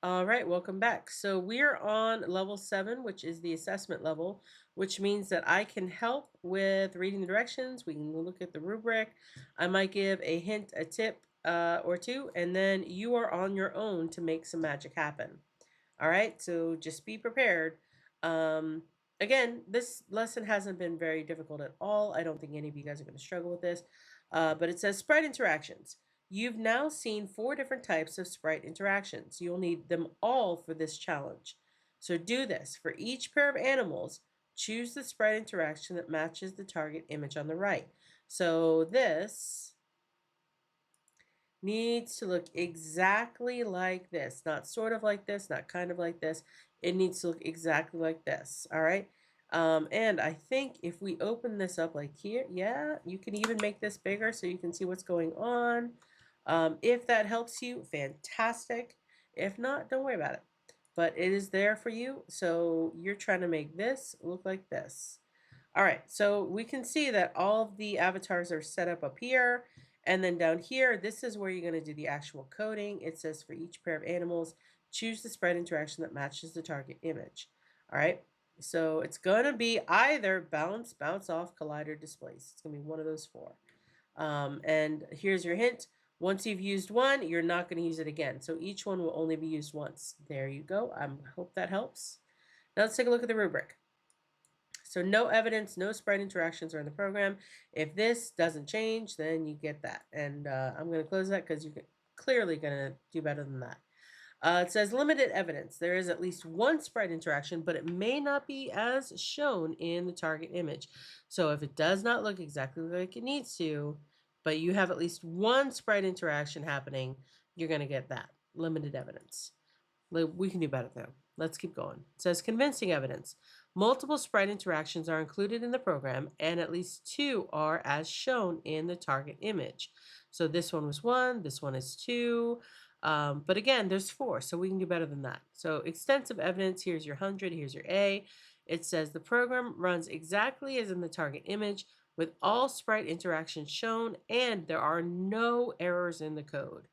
All right, welcome back. So we're on level 7, which is the assessment level, which means that I can help with reading the directions. We can look at the rubric. I might give a hint, a tip or two, and then you are on your own to make some magic happen. All right, so just be prepared. Um, Again, this lesson hasn't been very difficult at all. I don't think any of you guys are going to struggle with this. But it says sprite interactions. You've now seen 4 different types of sprite interactions. You'll need them all for this challenge. So do this. For each pair of animals, choose the sprite interaction that matches the target image on the right. So this needs to look exactly like this, not sort of like this, not kind of like this. It needs to look exactly like this, all right? And I think if we open this up like here, yeah, you can even make this bigger so you can see what's going on. If that helps you, fantastic. If not, don't worry about it. But it is there for you, so you're trying to make this look like this. All right, so we can see that all of the avatars are set up here. And then down here, this is where you're going to do the actual coding. It says for each pair of animals, choose the spread interaction that matches the target image. All right, so it's going to be either bounce, bounce off, collide, or displace. It's going to be one of those 4. And here's your hint. Once you've used one, you're not going to use it again. So each one will only be used once. There you go. I hope that helps. Now let's take a look at the rubric. So no evidence, no sprite interactions are in the program. If this doesn't change, then you get that. And I'm going to close that because you're clearly going to do better than that. It says limited evidence. There is at least one sprite interaction, but it may not be as shown in the target image. So if it does not look exactly like it needs to, but you have at least one sprite interaction happening, you're going to get that. Limited evidence. We can do better though. Let's keep going. It says convincing evidence. Multiple sprite interactions are included in the program, and at least 2 are as shown in the target image. So this one was 1, this one is 2. But again, there's 4, so we can do better than that. So extensive evidence, here's your 100, here's your A. It says the program runs exactly as in the target image with all sprite interactions shown, and there are no errors in the code.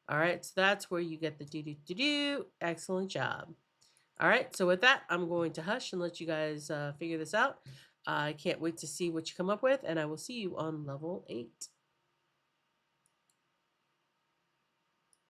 All right, so that's where you get the do. Excellent job. All right, so with that, I'm going to hush and let you guys figure this out. I can't wait to see what you come up with, and I will see you on level 8.